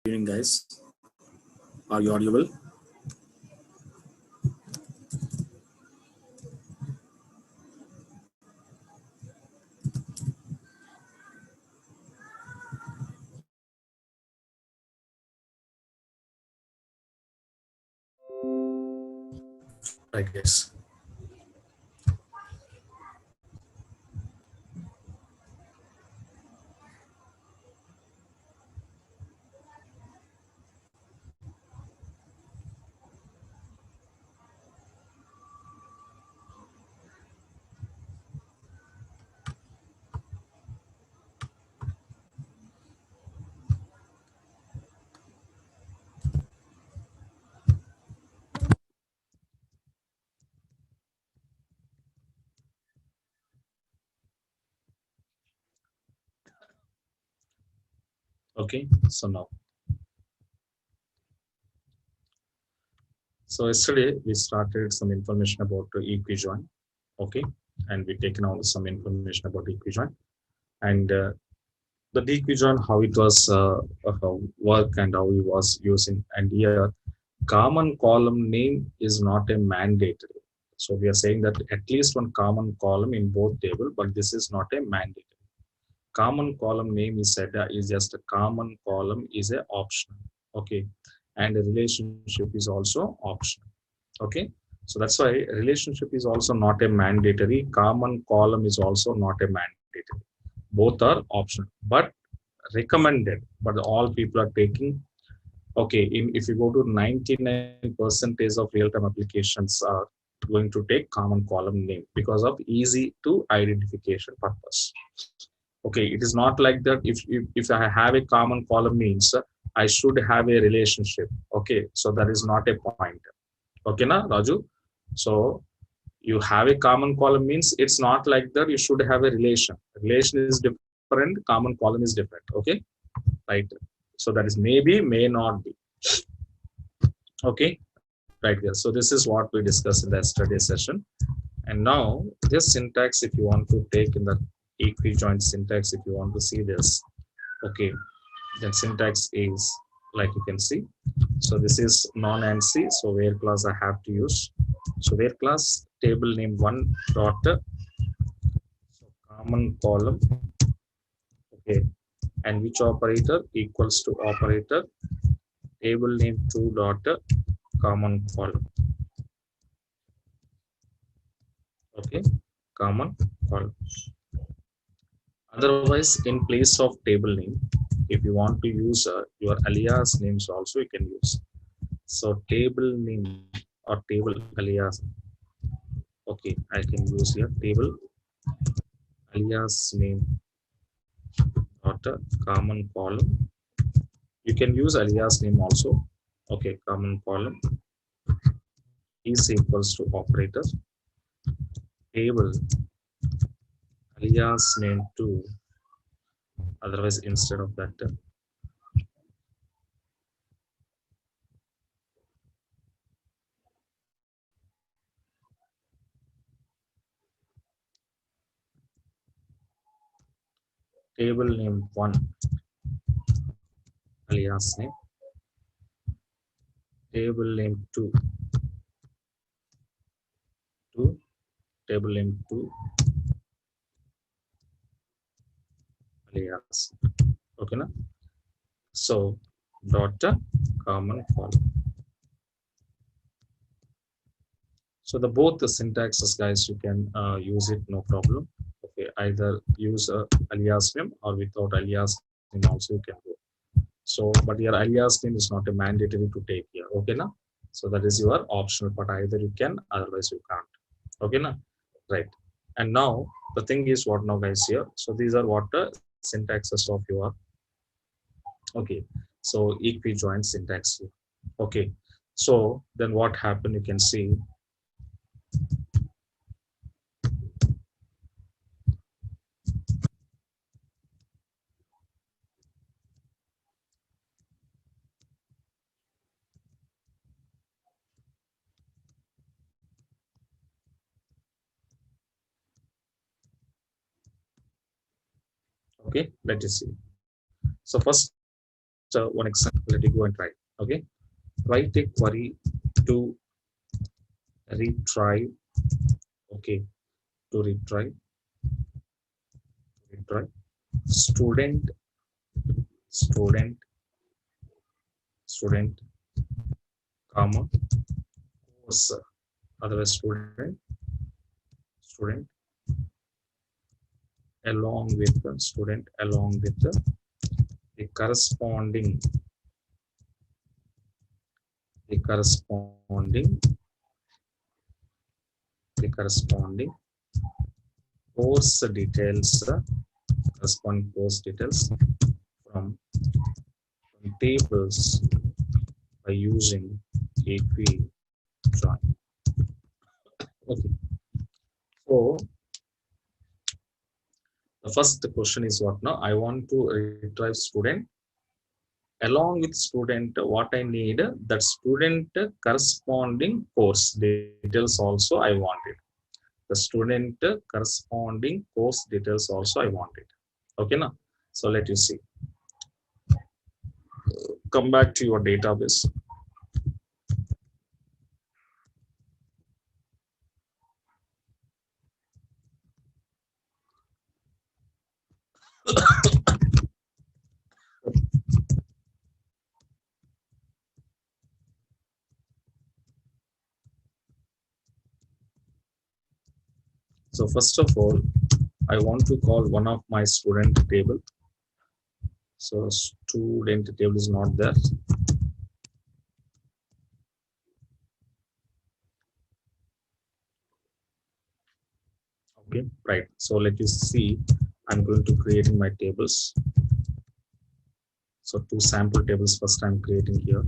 Evening, guys. Are you audible? I guess. Okay. So now, so yesterday we started some information about equijoin. Okay, and we taken out some information about equijoin and the equijoin, how it was how work and how it was using. And here, common column name is not a mandatory. So we are saying that at least one common column in both table, but this is not a mandatory. Common column name is said is just a common column is a option. Okay, and a relationship is also optional. Okay, so that's why relationship is also not a mandatory. Common column is also not a mandatory. Both are optional, but recommended. But all people are taking. Okay, if you go to 99% of real-time applications are going to take common column name because of easy to identification purpose. Okay, it is not like that. If I have a common column means I should have a relationship. Okay, so that is not a point. Okay, na Raju? So you have a common column means it's not like that you should have a relation is different, common column is different. Okay, right? So that is maybe, may not be. Okay, right there. So this is what we discussed in the yesterday session. And now this syntax, if you want to take in the equijoint syntax, if you want to see this, okay, then syntax is like you can see. So this is non-ANSI, so where clause I have to use. So where class table name one dot, so common column, okay, and which operator equals to operator table name two dot common column. Okay, common column. Otherwise, in place of table name, if you want to use your alias names also you can use. So table name or table alias. Okay, I can use here table alias name dot common column. You can use alias name also. Okay, common column is equals to operator table alias name 2. Otherwise, instead of that, table name 1 alias name, table name 2 to table name 2 alias. Okay, na? So dot common column. So the both the syntaxes, guys, you can use it, no problem. Okay, either use alias name or without alias name also you can go. So but your alias name is not a mandatory to take here. Okay, na? So that is your optional, but either you can, otherwise you can't. Okay, na? Right. And now the thing is what now, guys, here. So these are what the syntaxes of your, okay, so equijoin syntax here. Okay, so then what happened, you can see. Okay, let us see. So first one example. Let you go and try. Okay, write a query to retry. Okay, to retry student student student comma course, otherwise student along with the student along with the corresponding the corresponding the corresponding course details corresponding course details from tables by using AquiJoin. Okay, so the first question is what now? I want to retrieve student. Along with student, what I need, that student corresponding course details also I want it. The student corresponding course details also I want it. Okay now, so let you see. Come back to your database. So first of all, I want to call one of my student table. So student table is not there. Okay, right. So let you see, I'm going to creating my tables. So 2 sample tables first I'm creating here.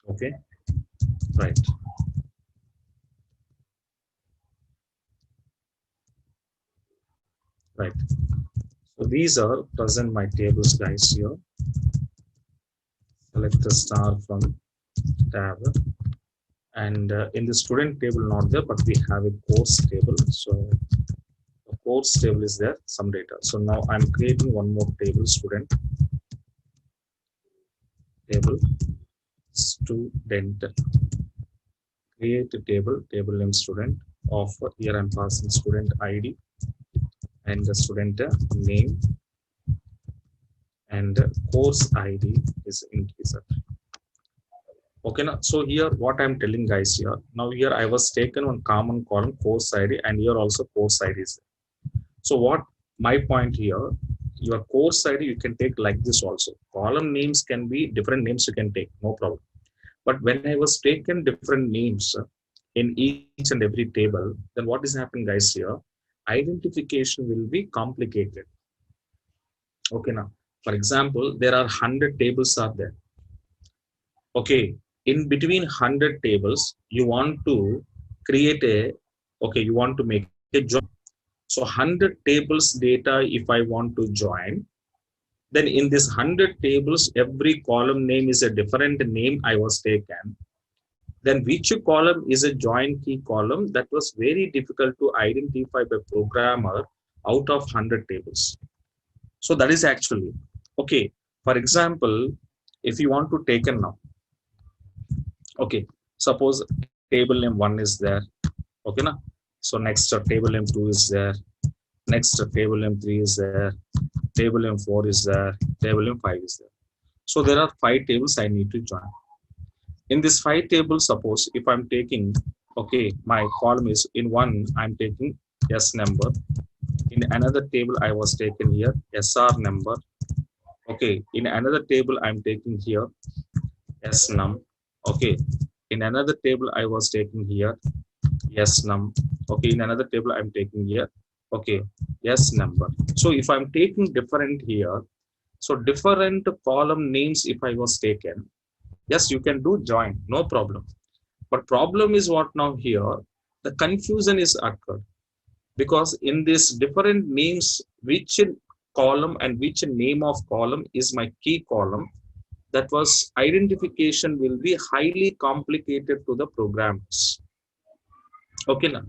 Okay, right. Right. So these are present my tables, guys, here. Select the star from tab. And in the student table, not there, but we have a course table. So the course table is there, some data. So now I'm creating one more table, student table, student. Create a table name student. Of here I'm passing student ID and the student name, and course ID is integer. Okay, now so here what I'm telling guys here, now here I was taken one common column course ID, and here also course ID is there. So what my point here, your course ID you can take like this also. Column names can be different names, you can take, no problem. But when I was taken different names in each and every table, then what is happening guys here, identification will be complicated. Okay, now for example, there are 100 tables are there. Okay, in between 100 tables, you want to create a, okay, you want to make a join. So 100 tables data, if I want to join, then in this 100 tables, every column name is a different name I was taken. Then which column is a join key column, that was very difficult to identify by programmer out of 100 tables. So that is actually, okay, for example, if you want to take a now, okay, suppose table name 1 is there. Okay, na? So next table name 2 is there. Next table name 3 is there. Table name 4 is there. Table name 5 is there. So there are 5 tables I need to join. In this 5 tables, suppose if I'm taking, okay, my column is in one, I'm taking S number. In another table, I was taken here SR number. Okay, in another table, I'm taking here S num. Okay, in another table, I was taking here S num. Okay, in another table, I'm taking here, okay, S number. So if I'm taking different here, so different column names, if I was taken, yes, you can do join, no problem. But problem is what now here, the confusion is occurred, because in this different names, which column and which name of column is my key column, that was identification will be highly complicated to the programmers. Okay, now,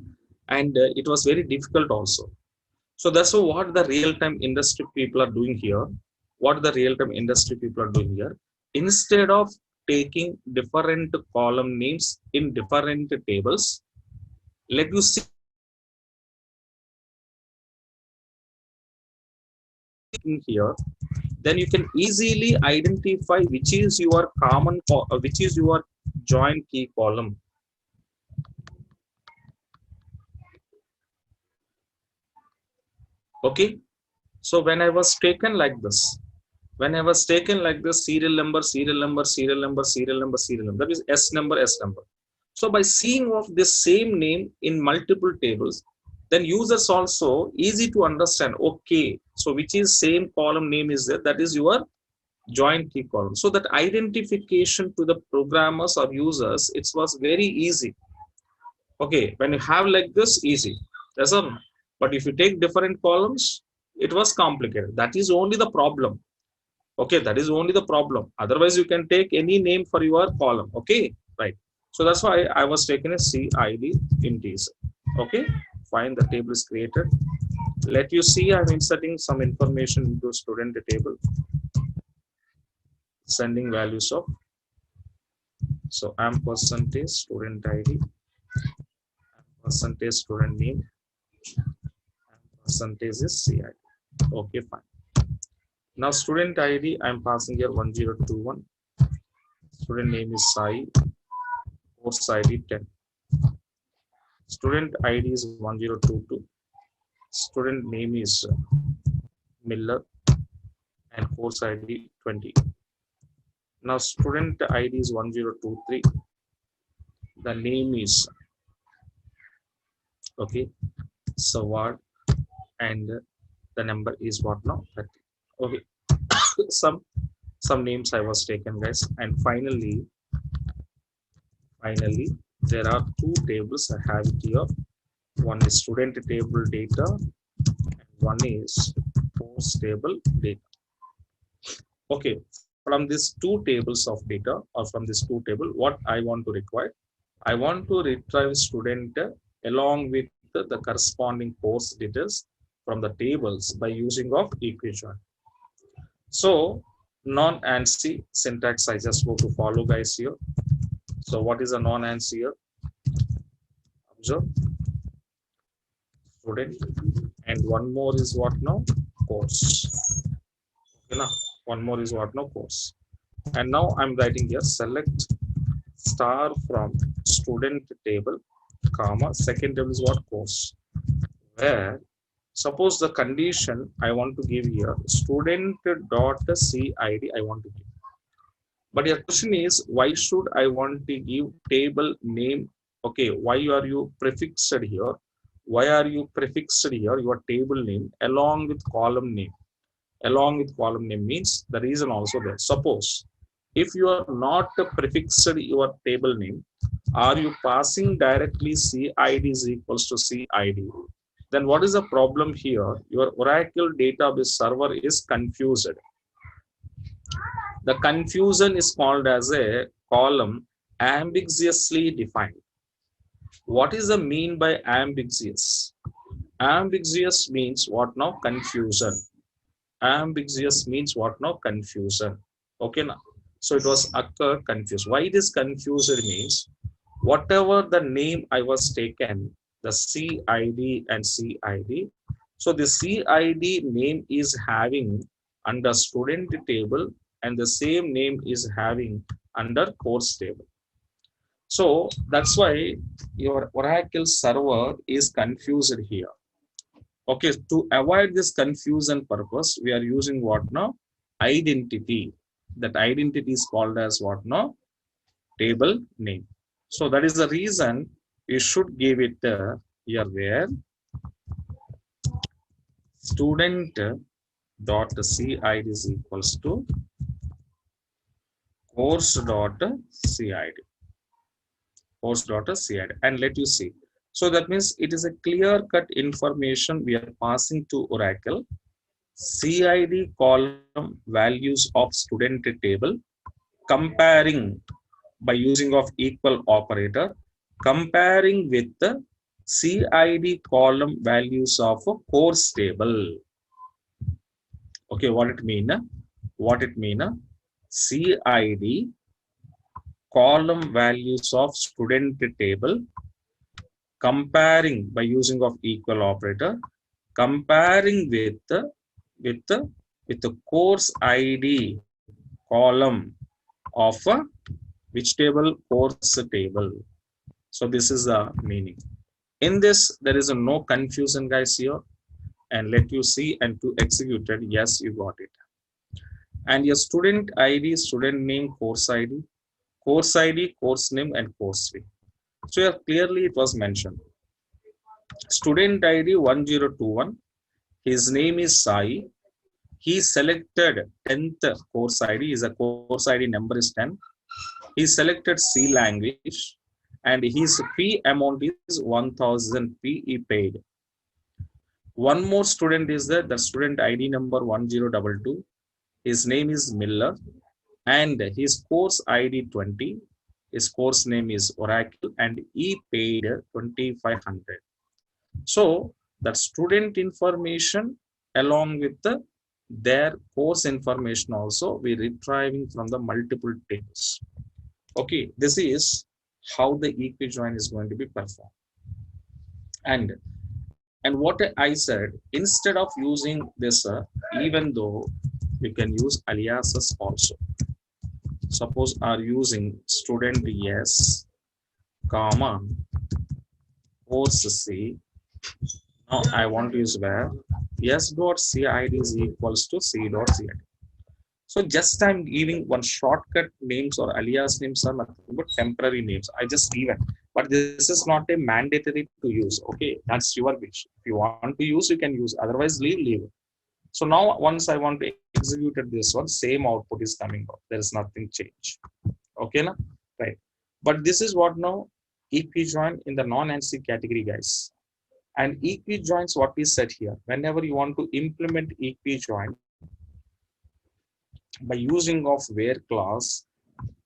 and it was very difficult also. So that's what the real-time industry people are doing here. What the real-time industry people are doing here, instead of taking different column names in different tables, let you see here, then you can easily identify which is your which is your joint key column. Okay, so when I was taken like this, serial number, serial number, serial number, serial number, serial number, that is s number, s number. So by seeing of this same name in multiple tables, then users also easy to understand, okay, so which is same column name is there, that is your joint key column. So that identification to the programmers or users, it was very easy. Okay, when you have like this, easy. That's all. But if you take different columns, it was complicated. That is only the problem. Okay, that is only the problem. Otherwise you can take any name for your column. Okay, right. So that's why I was taking a CID integer. Okay, fine, the table is created. Let you see, I'm inserting some information into student table, sending values of, so am percentage student ID, percentage student name, percentage is CID. Okay, fine. Now student ID, I'm passing here 1021. Student name is Sai, course ID 10. Student ID is 1022. Student name is Miller and course ID 20. Now student ID is 1023. The name is, okay, Sawad, and the number is what now? 30. Okay, some names I was taken, guys. And finally there are two tables I have it here. One is student table data and one is course table data. Okay, from these two tables of data, or from this two table, what I want to require, I want to retrieve student along with the corresponding course details from the tables by using of equijoin. So non-ANSI syntax I just go to follow, guys, here. So what is a non-ANSI here? Observe, student, and one more is what now? Course. Okay, now one more is what now? Course. And now I'm writing here, select star from student table, comma, second table is what? Course. Where suppose the condition I want to give here, student dot CID I want to give. But your question is, why should I want to give table name? Okay, why are you prefixed here? Why are you prefixed here your table name along with column name? Along with column name means the reason also there. Suppose if you are not prefixed your table name, are you passing directly CID is equals to CID, then what is the problem here? Your Oracle database server is confused. The confusion is called as a column ambiguously defined. What is the mean by ambiguous? Ambiguous means what now? Confusion. Ambiguous means what now? Confusion. Okay, now so it was occur confused. Why it is confused means, whatever the name I was taken, the CID and CID, so the CID name is having under student table and the same name is having under course table. So that's why your Oracle server is confused here. Okay, to avoid this confusion purpose, we are using what now? Identity. That identity is called as what now? Table name. So that is the reason you should give it here, where student dot CID is equals to course dot CID. Course dot CID. And let you see. So that means it is a clear cut information we are passing to Oracle. CID column values of student table, comparing by using of equal operator, comparing with the CID column values of a course table. Okay, what it mean? What it mean? CID column values of student table, comparing by using of equal operator, comparing with the with the course ID column of a which table? Course table. So this is the meaning. In this, there is a no confusion, guys, here. And let you see and to execute it. Yes, you got it. And your student ID, student name, course ID, course ID, course name, and course fee. So here clearly it was mentioned. Student ID 1021. His name is Sai. He selected 10th course ID. His course ID number is 10. He selected C language, and his fee amount is 1000 fee he paid. One more student is there, the student ID number 1022. His name is Miller, and his course ID 20. His course name is Oracle, and he paid 2500. So that student information along with their course information also we retrieving from the multiple tables. Okay, this is how the equi-join is going to be performed. And what I said, instead of using this, even though you can use aliases also. Suppose are using student yes, comma, course C. Now I want to use where s dot cid is equals to c dot cid. So just I'm giving one shortcut names or alias names are nothing but temporary names. I just give it, but this is not a mandatory to use. Okay, that's your wish. If you want to use, you can use. Otherwise, leave. So now once I want to execute this one, same output is coming out. There is nothing change. Okay, na? Right. But this is what now equi-join in the non-ANSI category, guys. And equi-joins, what we said here, whenever you want to implement equi-join, by using of where class,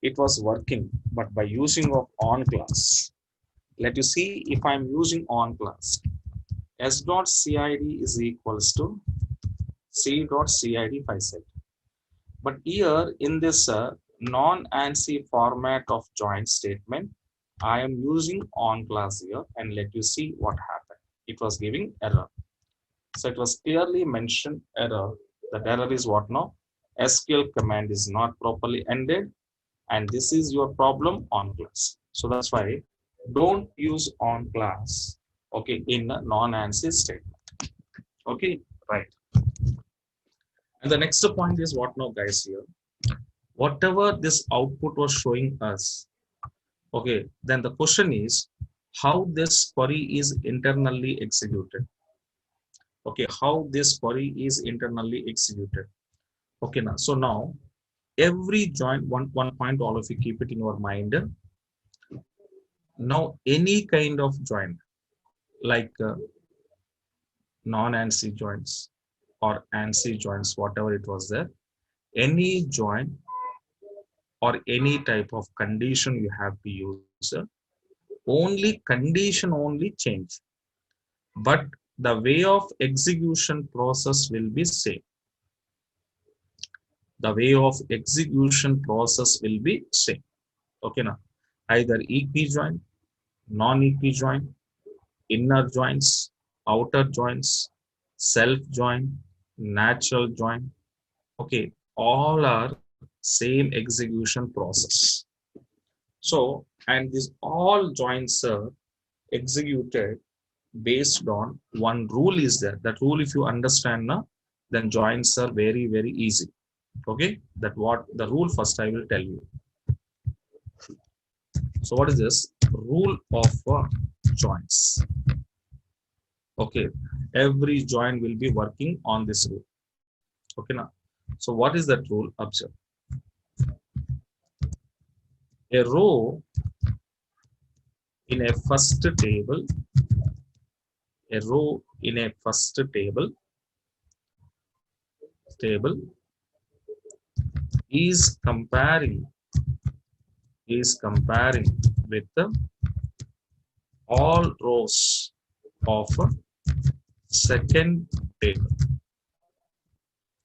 it was working, but by using of on class, let you see if I'm using on class, s dot cid is equals to c dot cid if I said. But here in this non-ANSI format of join statement, I am using on class here, and let you see what happened. It was giving error. So it was clearly mentioned error. That error is what now? SQL command is not properly ended, and this is your problem on class. So that's why don't use on class, okay, in a non-ANSI statement. Okay, right. And the next point is what now, guys, here. Whatever this output was showing us, okay, then the question is how this query is internally executed. Okay, how this query is internally executed. Okay, now so now every join, one point all of you keep it in your mind. Now any kind of join like non-ANSI joins or ANSI joins, whatever it was there, any join or any type of condition you have to use, only condition only change, but the way of execution process will be same. The way of execution process will be same. Okay, now either equi-join, non-equi-join, inner joins, outer joins, self join, natural join. Okay, all are same execution process. So, and these all joins are executed based on one rule is there. That rule, if you understand now, then joins are very, very easy. Okay, that what the rule first I will tell you. So what is this rule of joins? Okay, every join will be working on this rule. Okay, now so what is that rule? Observe. A row in a first table, a row in a first table is comparing with all rows of a second table.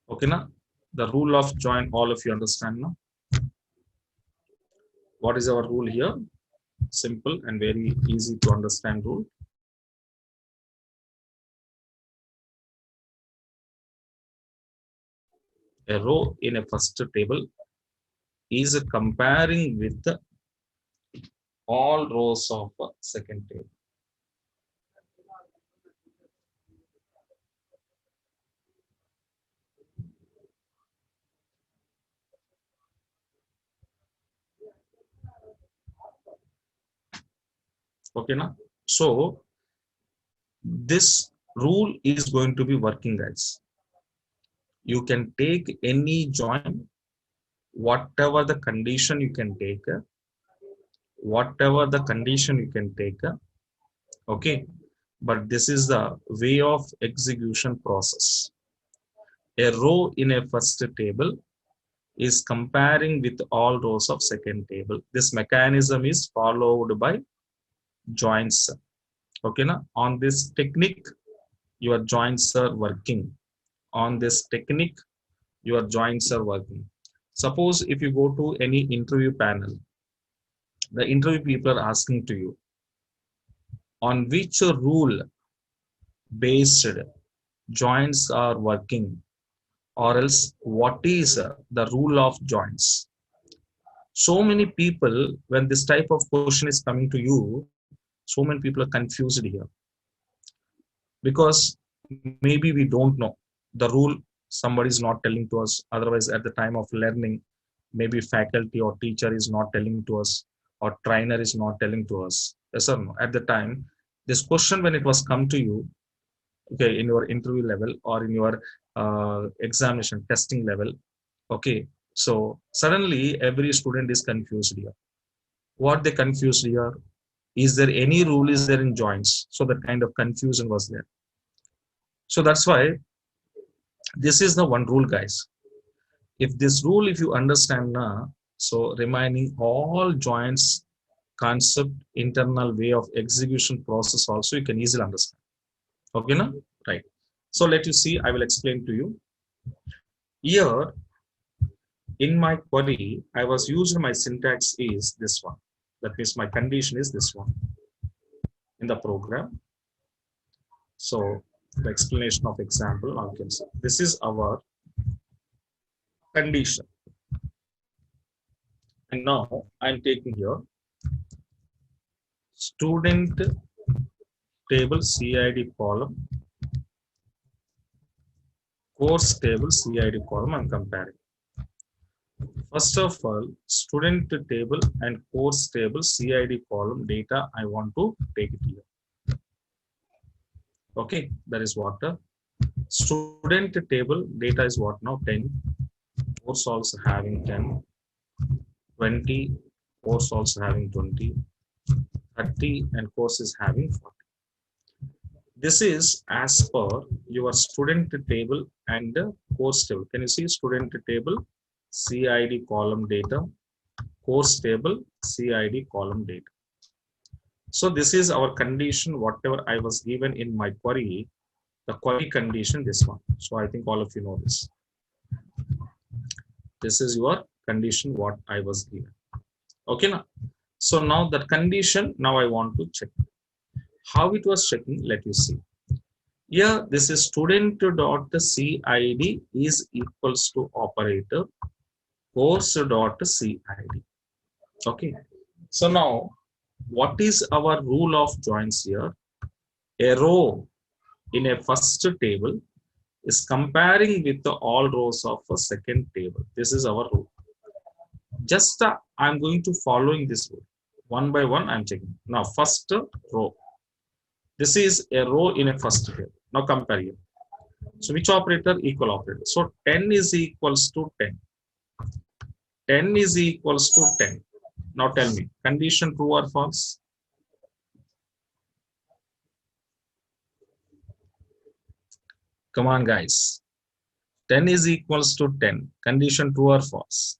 Okay, now the rule of join, all of you understand now. What is our rule here? Simple and very easy to understand rule. A row in a first table is comparing with all rows of a second table. Okay, now so this rule is going to be working, guys. You can take any join, whatever the condition you can take, whatever the condition you can take. Okay, but this is the way of execution process. A row in a first table is comparing with all rows of second table. This mechanism is followed by joins. Okay, now on this technique, your joins are working. On this technique, your joins are working. Suppose if you go to any interview panel, the interview people are asking to you on which rule based joints are working, or else what is the rule of joints. So many people, when this type of question is coming to you, so many people are confused here because maybe we don't know the rule. Somebody is not telling to us, otherwise at the time of learning, maybe faculty or teacher is not telling to us, or trainer is not telling to us. Yes or no? At the time, this question, when it was come to you, okay, in your interview level or in your examination testing level, okay, so suddenly every student is confused here. What they confused here, is there any rule is there in joints? So that kind of confusion was there. So that's why this is the one rule, guys. If this rule, if you understand now, so remaining all joints concept, internal way of execution process also you can easily understand. Okay, now, right? So let you see, I will explain to you. Here in my query, I was using my syntax is this one. That means my condition is this one in the program. So the explanation of example, now you can see this is our condition. And now I'm taking here student table CID column, course table CID column. I'm comparing. First of all, student table and course table CID column data I want to take it here. Okay, that is what student table data is what now 10, course also having 10, 20, course also having 20, 30, and course is having 40. This is as per your student table and course table. Can you see student table CID column data, course table CID column data. So this is our condition, whatever I was given in my query, the query condition, this one. So I think all of you know this. This is your condition, what I was given. Okay, now. So now that condition, now I want to check. How it was checking, let you see. Here, this is student dot CID is equals to operator course dot CID. Okay. So now, what is our rule of joins here? A row in a first table is comparing with the all rows of a second table. This is our rule. Just I'm going to following this rule. One by one, I'm checking. Now, first row. This is a row in a first table. Now compare here. So which operator? Equal operator. So 10 is equals to 10. 10 is equals to 10. Now tell me, condition true or false? Come on, guys. 10 is equals to 10. Condition true or false?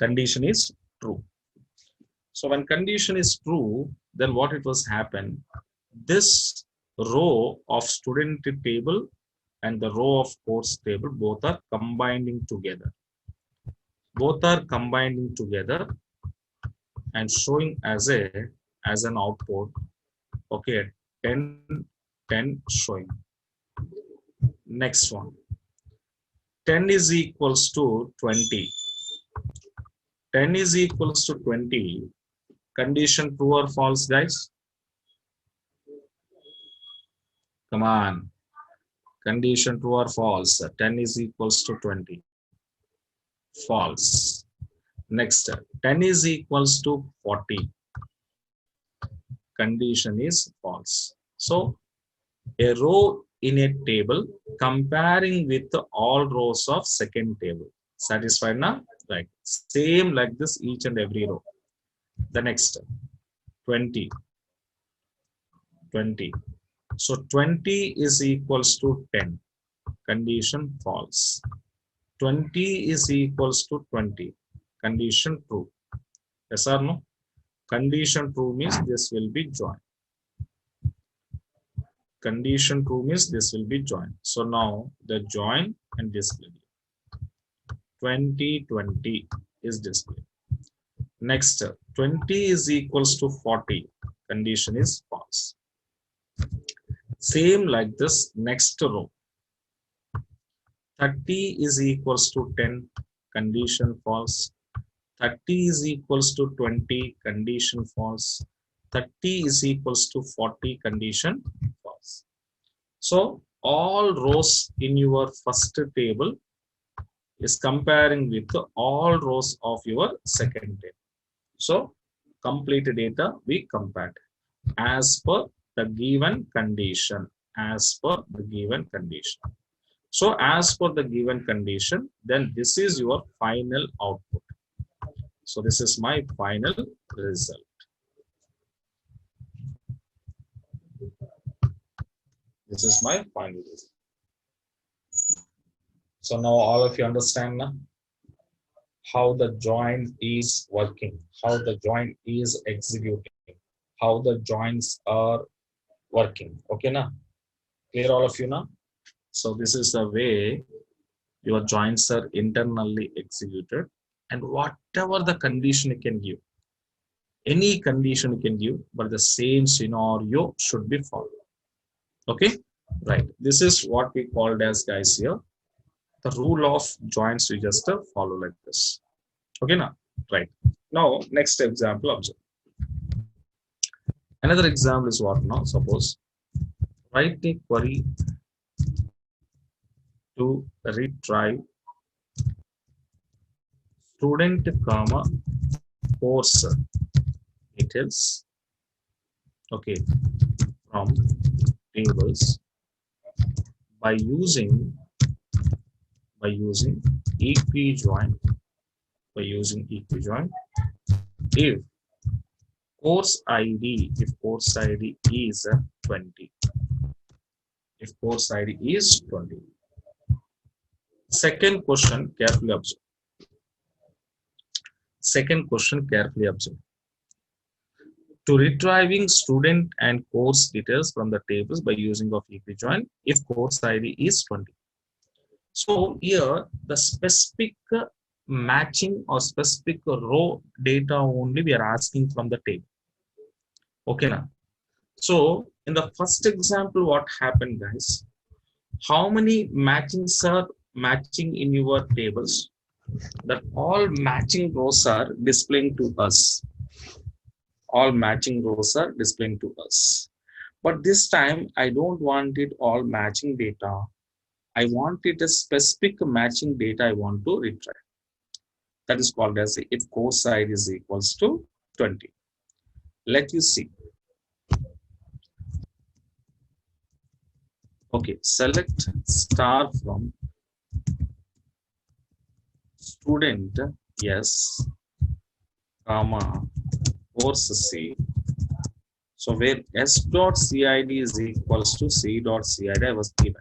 Condition is true. So when condition is true, then what it was happen? This row of student table and the row of course table both are combining together. Both are combining together and showing as an output. Okay, 10, 10 showing. Next one. 10 is equals to 20. 10 is equals to 20. Condition true or false, guys? Come on. Condition true or false? 10 is equals to 20. False. Next, 10 is equals to 40. Condition is false. So, a row in a table comparing with all rows of second table. Satisfied now? Right. Same like this each and every row. The next, 20. 20. So 20 is equals to 10. Condition false. 20 is equals to 20. Condition true. Yes or no? Condition true means this will be joined. Condition true means this will be joined. So now the join and display. 20, 20 is displayed. Next, 20 is equals to 40. Condition is false. Same like this next row. 30 is equals to 10. Condition false. 30 is equals to 20. Condition false. 30 is equals to 40. Condition false. So all rows in your first table is comparing with all rows of your second table. So complete data we compared as per the given condition. As per the given condition. So as per the given condition, then this is your final output. So this is my final result. This is my final result. So now all of you understand now how the join is working, how the join is executing, how the joins are working. Okay, now clear all of you now. So this is the way your joins are internally executed, and whatever the condition you can give, any condition you can give, but the same scenario should be followed. Okay, right. This is what we called as, guys, here the rule of joins. We just follow like this. Okay, now right. Now next example, observe. Another example is what now? Suppose write a query to retrieve student comma course details, okay, from tables by using eqjoin if course ID is 20. If course ID is 20. Second question, carefully observe. Second question, carefully observe. To retrieving student and course details from the tables by using of eqjoin if course ID is 20. So here the specific matching or specific row data only we are asking from the table. Okay now. So in the first example, what happened, guys? How many matchings are matching in your tables? That all matching rows are displaying to us. All matching rows are displaying to us. But this time I don't want it all matching data. I want it a specific matching data I want to retrieve. That is called as if course ID is equals to 20. Let you see. Okay, select star from student yes, comma course C. So where s.cid is equals to c.cid I was given.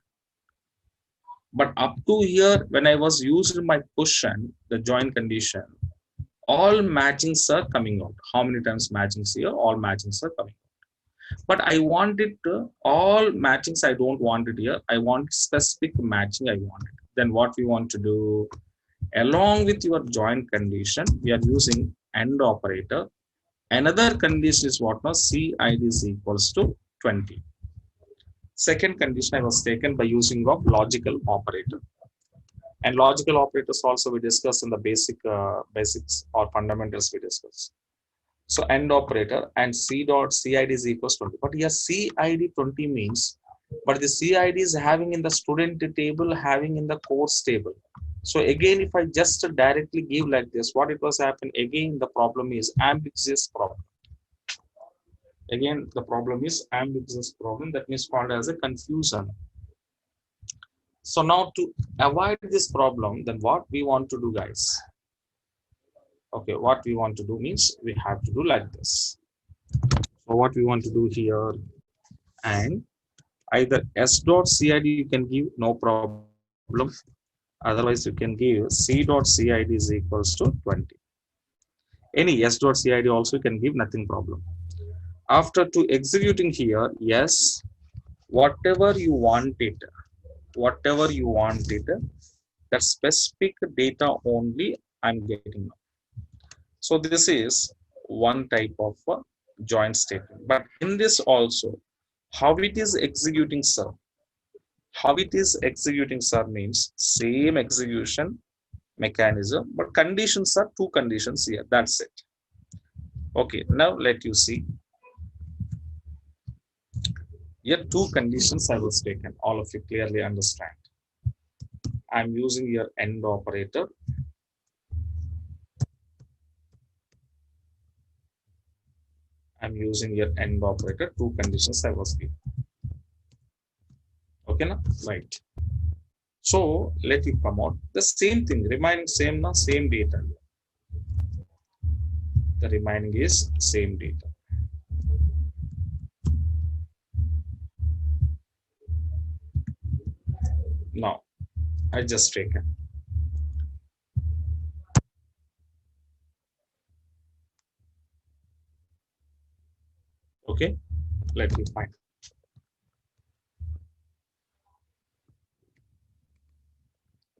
But up to here, when I was used my question, the join condition, all matchings are coming out. How many times matchings here? All matchings are coming out. But I want it all matchings. I don't want it here. I want specific matching. I want it. Then what we want to do, along with your joint condition, we are using AND operator. Another condition is what now? CID is equals to 20. Second condition I was taken by using of logical operator. And logical operators also we discuss in the basics or fundamentals we discuss. So AND operator and C dot CID is equals 20. But here CID 20 means, but the CID is having in the student table, having in the course table. So again, if I just directly give like this, what it was happen again, the problem is ambiguous problem. Again, the problem is ambiguous problem, that means called as a confusion. So now to avoid this problem, then what we want to do, guys? Okay, what we want to do means we have to do like this. So what we want to do here, and either S dot CID you can give, no problem. Otherwise you can give C dot CID is equals to 20. Any S dot CID also you can give, nothing problem. After to executing here, yes, whatever you want it, that specific data only I'm getting. So this is one type of joint statement. But in this also, how it is executing, sir? How it is executing, sir, means same execution mechanism, but conditions are two conditions here. That's it. Okay, now let you see. Here two conditions I was taken. All of you clearly understand. I'm using your AND operator. I'm using your AND operator. Two conditions I was given. Okay, now right. So let it come out. The same thing, remaining same now, same data. The remaining is same data. Now I just taken. Okay, let me find.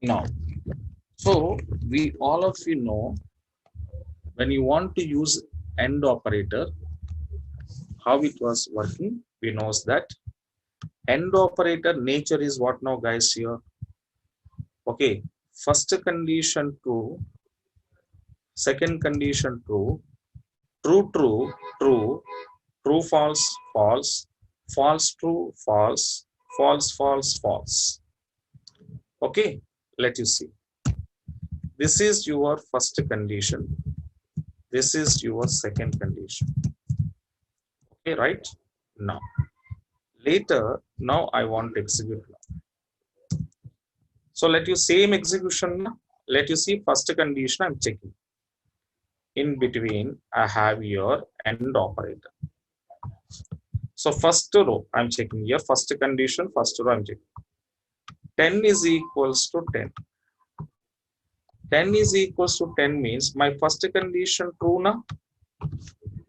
Now, so we all of you know, when you want to use AND operator, how it was working, we knows that AND operator nature is what now, guys, here. Okay, first condition true, second condition true, true true true, true false false, false true false, false false false. Okay, let you see. This is your first condition, this is your second condition. Okay, right? Now later, now I want to execute now. So let you same execution. Let you see first condition I'm checking. In between I have your AND operator. So first row I'm checking here, first condition, first row I'm checking. 10 is equals to 10. 10 is equals to 10 means my first condition true na?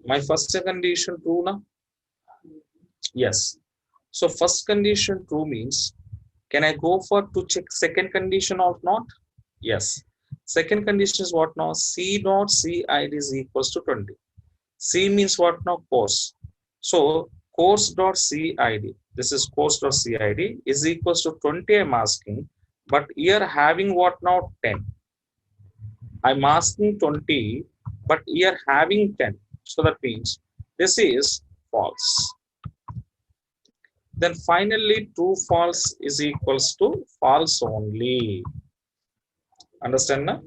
My first condition true na? Yes. So first condition true means, can I go for to check second condition or not? Yes. Second condition is what now? C dot CID is equals to 20. C means what now? Course. So course dot CID, this is course dot CID is equals to 20 I'm asking, but here having what now? 10. I'm asking 20, but here having 10. So that means this is false. Then finally true false is equals to false only. Understand now?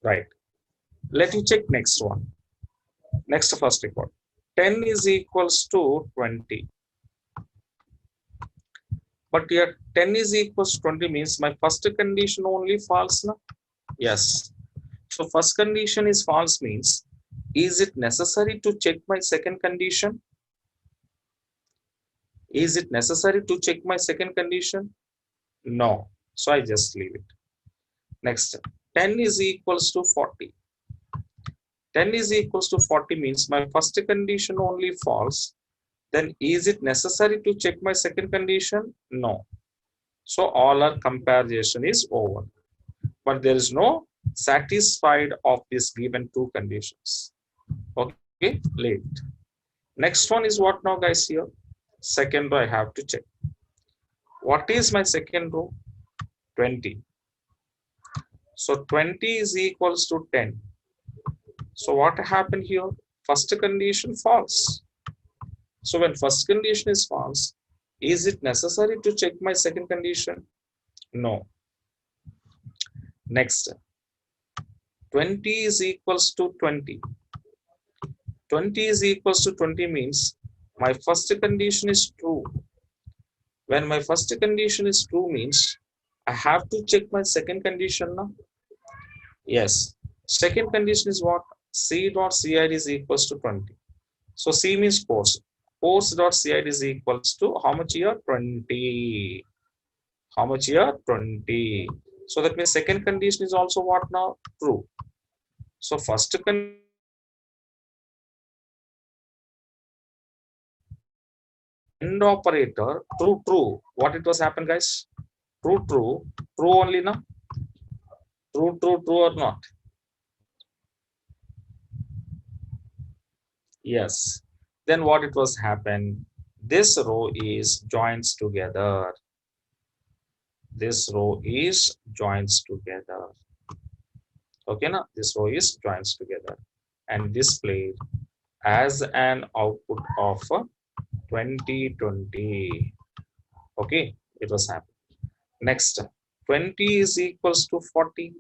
Right. Let you check next one. Next first record. 10 is equals to 20. But here 10 is equals to 20 means my first condition only false now? Yes. So first condition is false means, is it necessary to check my second condition? Is it necessary to check my second condition? No. So I just leave it. Next, 10 is equals to 40. 10 is equals to 40 means my first condition only false. Then is it necessary to check my second condition? No. So all our comparison is over. But there is no satisfied of this given two conditions. Okay, late. Next one is what now, guys? Here, second row I have to check. What is my second row? 20. So 20 is equals to 10. So what happened here? First condition false. So when first condition is false, is it necessary to check my second condition? No. Next, 20 is equals to 20. 20 is equals to 20 means my first condition is true. When my first condition is true means I have to check my second condition now. Yes. Second condition is what? C dot CID is equals to 20. So C means force. Force dot CID is equals to how much here? 20. How much here? 20. So that means second condition is also what now? True. So first condition end operator true. What it was happen, guys? True only now. True or not? Yes. Then what it was happen? This row is joins together. This row is joins together. Okay, now this row is joins together and displayed as an output of 2020. Okay, it was happened. Next, 20 is equals to 40.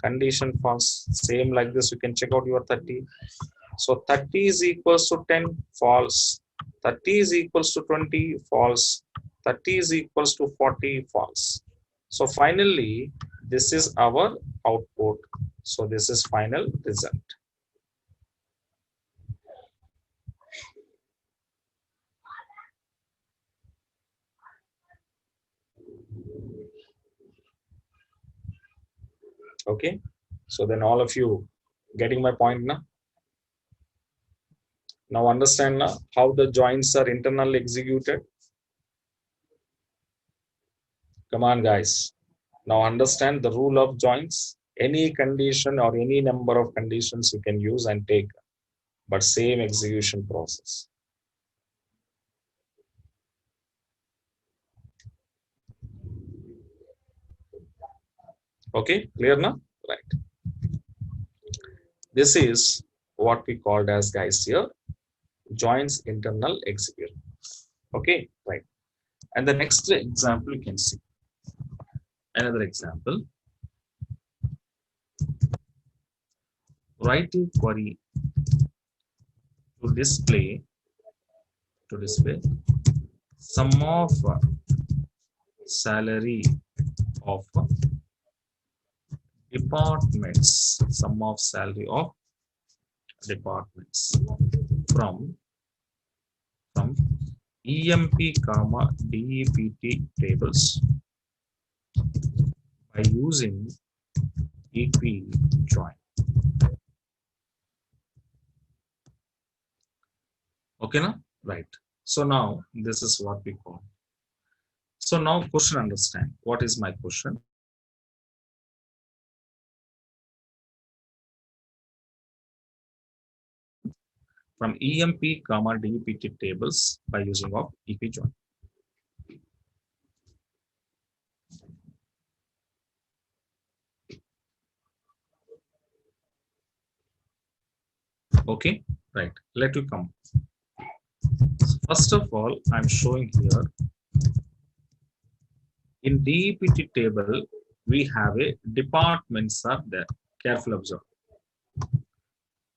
Condition false. Same like this, you can check out your 30. So 30 is equals to 10, false. 30 is equals to 20, false. 30 is equals to 40, false. So finally, this is our output. So this is final result. Okay, so then all of you getting my point now? Now understand now how the joins are internally executed. Come on, guys. Now understand the rule of joins. Any condition or any number of conditions you can use and take, but same execution process. Okay, clear now? Right. This is what we called as, guys, here joins internal execution. Okay, right. And the next example you can see. Another example. Write a query to display sum of salary of departments, sum of salary of departments from EMP comma DEPT tables by using equi-join. Okay, now? Right. So now this is what we call. So now question understand. What is my question? From EMP comma DEPT tables by using of equi-join. Okay, right. Let you come. First of all, I'm showing here in DEPT table we have a departments are there. Careful observe.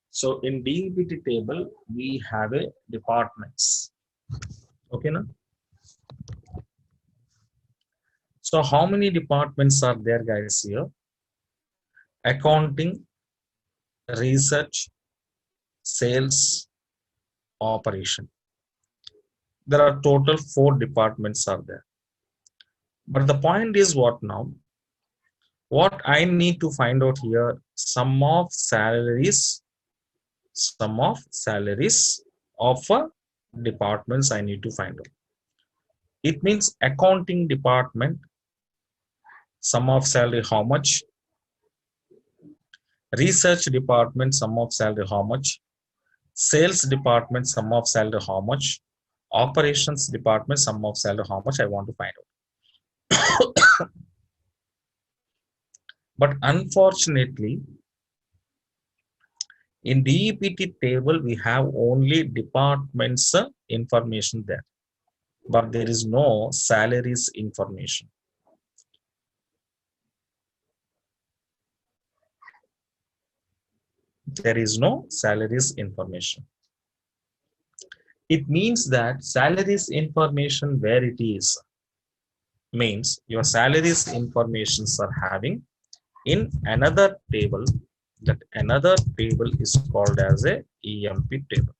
So in DEPT table we have a departments. Okay, now. So how many departments are there, guys, here? Accounting, research, sales, operation. There are total 4 departments are there. But the point is what now? What I need to find out here, sum of salaries sum of salaries of departments I need to find out. It means accounting department, sum of salary how much, research department, sum of salary how much, sales department, sum of salary how much, operations department, sum of salary how much I want to find out. But unfortunately, in DEPT table, we have only departments information there, but there is no salaries information. There is no salaries information. It means that salaries information where it is means your salaries informations are having in another table. That another table is called as a EMP table.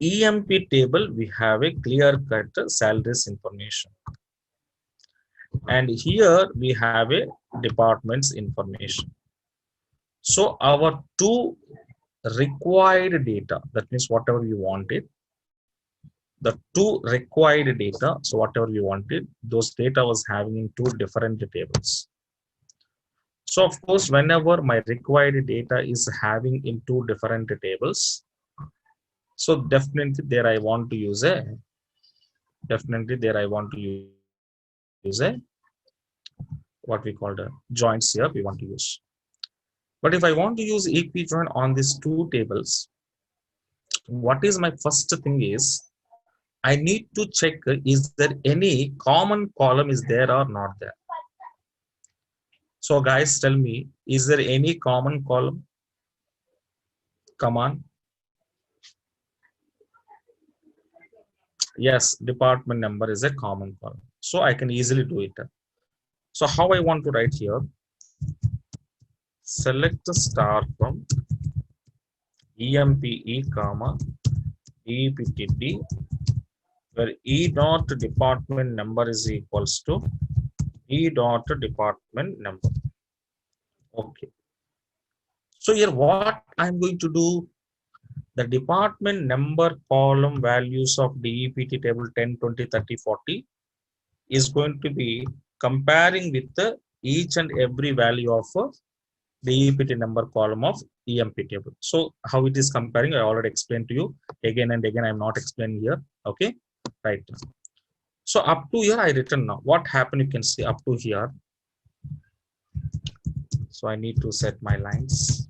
EMP table, we have a clear-cut salaries information. And here we have a department's information. So our two required data, that means whatever you wanted, the two required data, so whatever you wanted, those data was having in two different tables. So of course, whenever my required data is having in two different tables, so definitely there I want to use a, what we call the joints here we want to use. But if I want to use equi-join on these two tables, what is my first thing is, I need to check is there any common column is there or not there. So guys, tell me, is there any common column? Come on. Yes, department number is a common column. So I can easily do it. So how I want to write here, select the star from EMPE, comma, EPTD, where E dot department number is equals to E dot department number. Okay. So here what I'm going to do, the department number column values of DEPT table 10, 20, 30, 40 is going to be comparing with the each and every value of DEPT number column of EMP table. So how it is comparing, I already explained to you again and again. I'm not explaining here. Okay, right. So up to here I written now. What happened? You can see up to here. So I need to set my lines.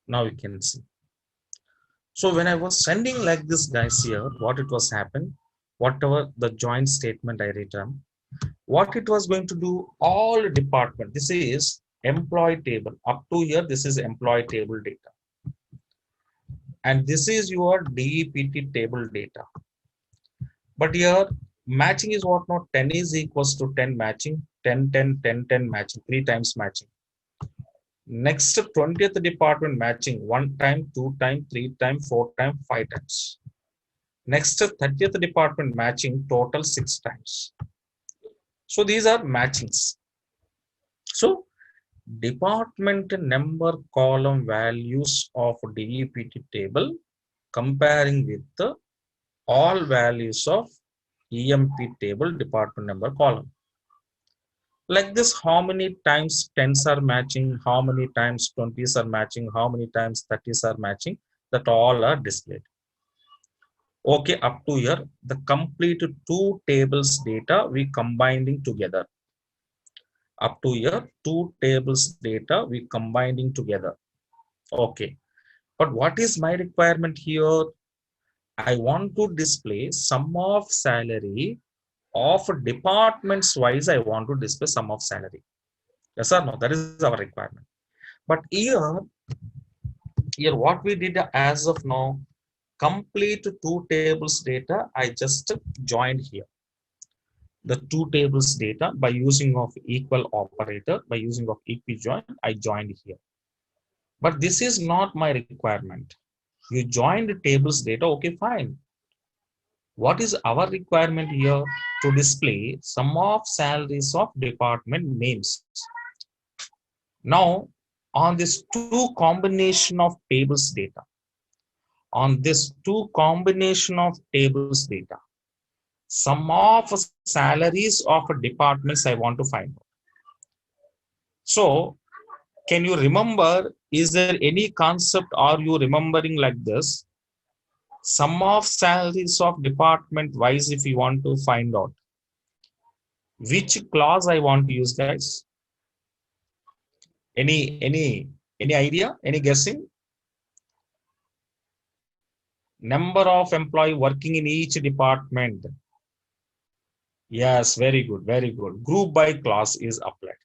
Now you can see. So when I was sending like this, guys, here, what it was happening, whatever the joint statement I written, what it was going to do, all department, this is employee table. Up to here, this is employee table data. And this is your DEPT table data. But here, matching is what not, 10 is equals to 10 matching, 10, 10, 10, 10 matching, 3 times matching. Next 20th department matching 1 time, 2 time, 3 time, 4 time, 5 times. Next 30th department matching total 6 times. So these are matchings. So department number column values of DEPT table comparing with the all values of EMP table department number column. Like this, how many times 10s are matching, how many times 20s are matching, how many times 30s are matching, that all are displayed. Okay, up to here, the complete two tables data we combining together. Up to here, two tables data we combining together. Okay, but what is my requirement here? I want to display sum of salary of departments wise. I want to display sum of salary. Yes or no? That is our requirement. But here what we did as of now, complete two tables data, I just joined here. The two tables data by using of equal operator, by using of equi-join, I joined here. But this is not my requirement. You join the tables data, okay, fine. What is our requirement here? To display sum of salaries of department names. Now, on this two combination of tables data, on this two combination of tables data, sum of salaries of departments I want to find out. So, can you remember, is there any concept are you remembering like this? Sum of salaries of department wise, if you want to find out. Which clause I want to use, guys? Any idea? Any guessing? Number of employee working in each department. Yes, very good, very good. Group by class is applied.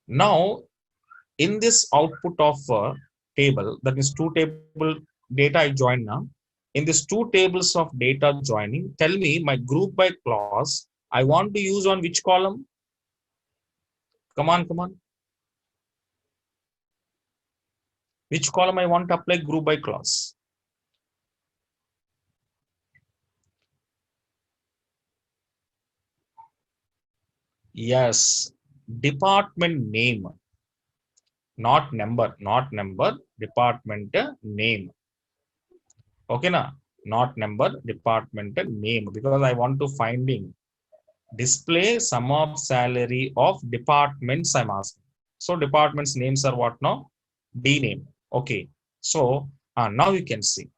Now, in this output of table, that is two table data I join now. In these two tables of data joining, tell me my group by clause, I want to use on which column? Come on, come on. Which column I want to apply group by clause? Yes, department name, not number, department name. Okay, na? Not number, department name, because I want to finding display sum of salary of departments I'm asking. So departments names are what now? D name. Okay. So now you can see.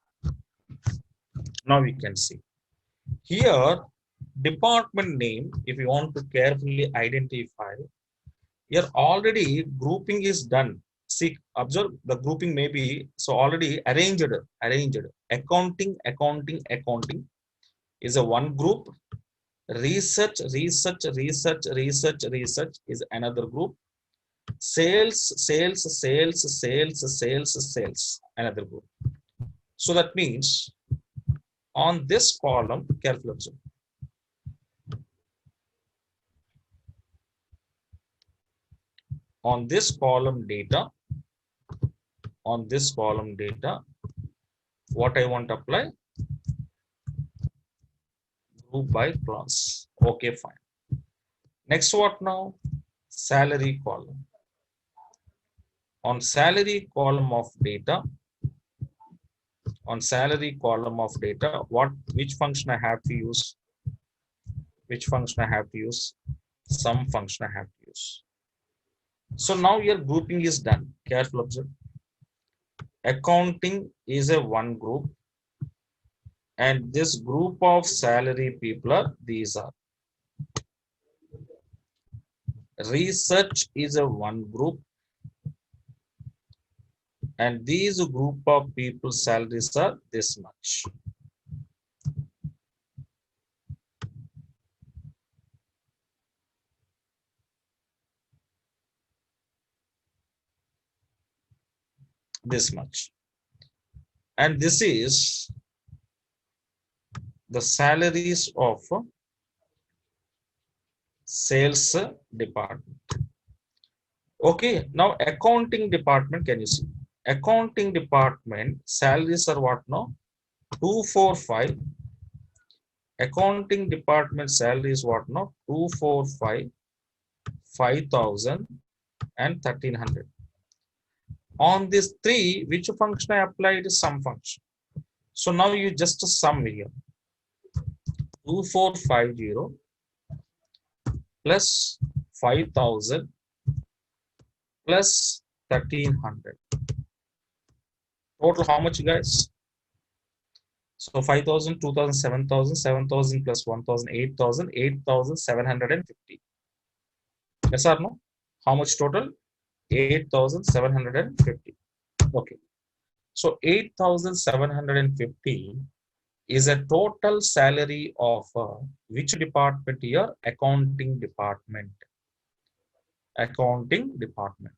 Now you can see. Here, department name, if you want to carefully identify, here already grouping is done. See, observe the grouping may be so already arranged. Accounting is a one group. Research is another group. Sales, another group. So that means on this column, careful observe. On this column data, what I want to apply? Group by class. Okay, fine. Next, what now? Salary column. On salary column of data, which function I have to use? Sum function I have to use. So now your grouping is done. Careful observe. Accounting is a one group, and this group of salary people are these are. Research is a one group, and these group of people salaries are this much. This much. And this is the salaries of sales department. Okay, now accounting department, can you see? Accounting department salaries are what now? 245. Accounting department salary is what now? 245, 5,000 and 1,300. On this three, which function I applied? Sum function. So now you just sum here. 2450 plus 5,000 plus 1,300. Total how much, guys? So 5,000, 2,000, 7,000, 7,000 plus 1,000, 8,000, 8,750. Yes or no? How much total? 8,750. Okay. So 8,750 is a total salary of which department here? Accounting department. Accounting department.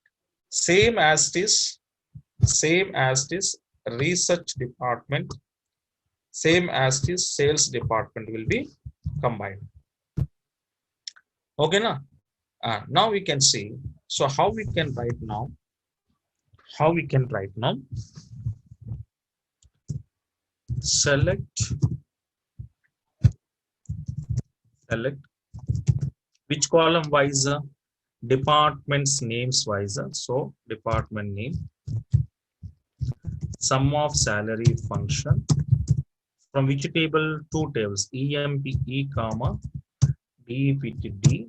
Same as this research department, same as this sales department will be combined. Okay, na? Now we can see. So how we can write now? select which column wise, department's names wise. So department name, sum of salary function, from which table? Two tables, EMPE comma DPTD,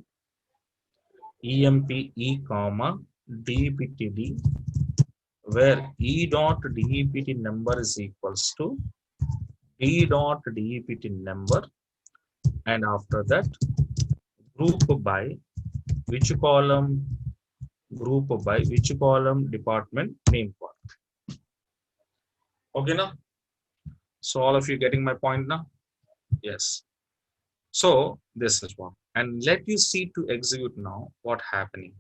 EMPE comma DPTD, where E dot DEPT number is equals to D dot DEPT number, and after that group by which column? Group by which column? Department name column. Okay now, so all of you getting my point now? Yes. So this is one, and let you see to execute now what happening.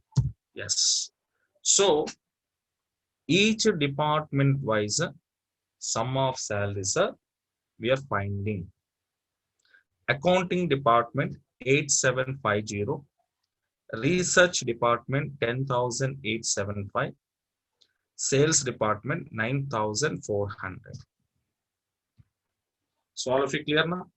Yes. So each department wise sum of salaries we are finding. Accounting department 8750, research department 10,875, sales department 9,400. So all of you clear now?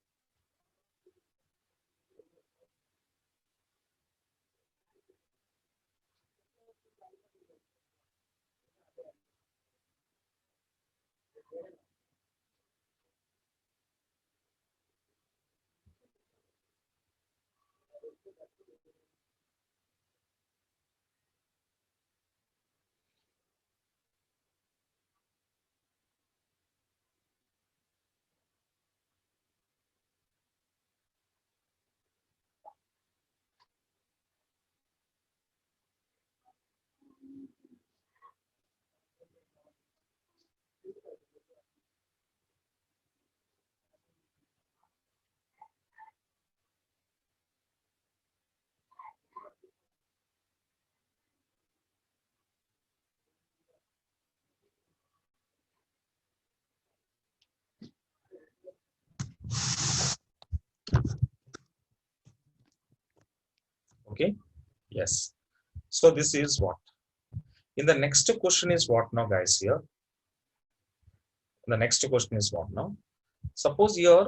Okay. Yes. So this is what. In the next question is what now, guys? Here. The next question is what now? Suppose your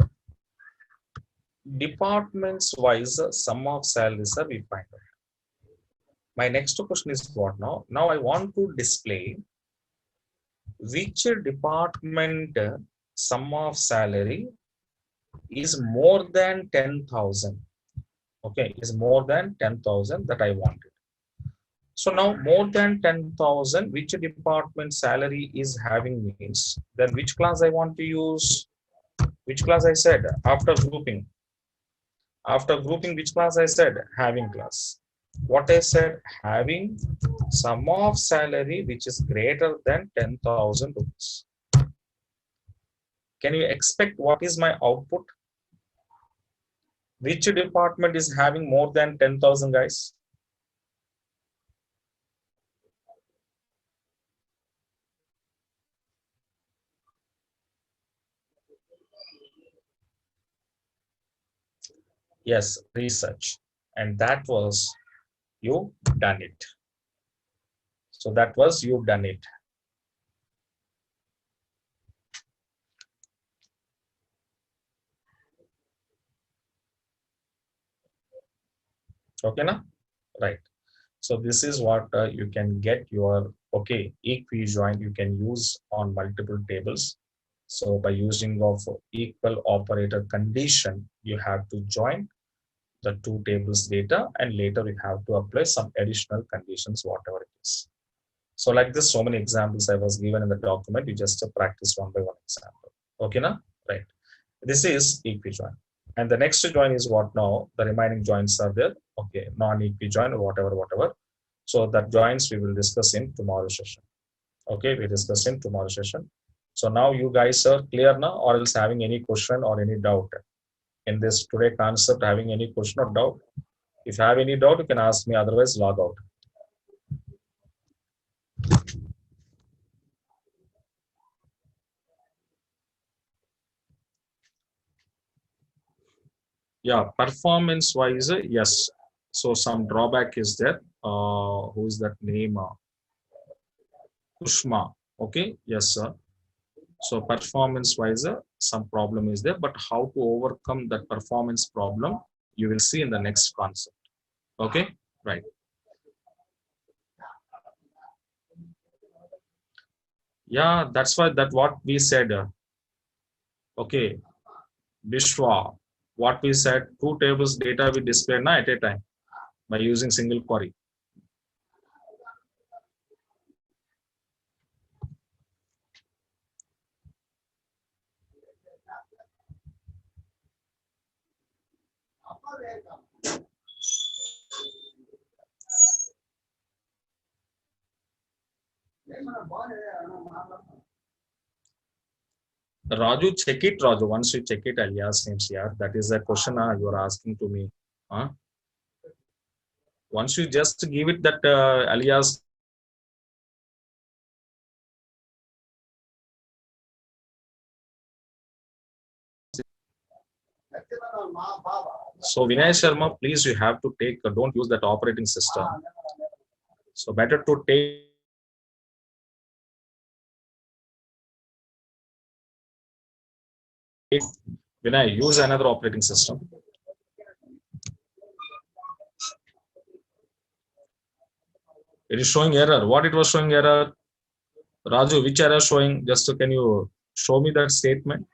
departments wise sum of salaries we find out. My next question is what now? Now I want to display which department sum of salary is more than 10,000. Okay, is more than 10,000 that I wanted. So now more than 10,000, which department salary is having means, then which class I want to use? Which class I said? After grouping. After grouping, which class I said? Having class. What I said? Having sum of salary which is greater than 10,000 rupees. Can you expect what is my output? Which department is having more than 10,000, guys? Yes, research. And that was you done it. So that was you done it. Okay, now? Right. So this is what you can get your, okay, equi-join you can use on multiple tables. So by using of equal operator condition, you have to join the two tables data, and later we have to apply some additional conditions, whatever it is. So like this, so many examples I was given in the document, you just practice one by one example. Okay, now? Right. This is equi-join. And the next join is what now? The remaining joins are there. Okay, non-equi-join or whatever. So that joins we will discuss in tomorrow's session. Okay, we discuss in tomorrow's session. So now you guys are clear now, or else having any question or any doubt in this today concept, having any question or doubt? If you have any doubt, you can ask me, otherwise log out. Yeah, performance wise, yes. So some drawback is there. Who is that name? Kushma. Okay, yes, sir. So performance wise, some problem is there, but how to overcome that performance problem, you will see in the next concept. Okay, right. Yeah, that's why that what we said. Okay, Vishwa, what we said, 2 tables data we display na at a time by using single query. Raju, check it, Raju. Once you check it, alias names here. That is a question you are asking to me. Once you just give it that alias. So Vinay Sharma, please, you have to take, don't use that operating system. So better to take Vinay, use another operating system. It is showing error. What it was showing error? Raju, which error showing? Just can you show me that statement?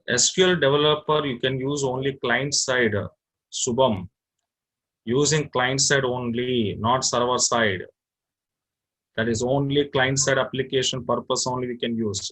SQL developer, you can use only client side, Subham. Using client side only, not server side. That is only client side application purpose only we can use.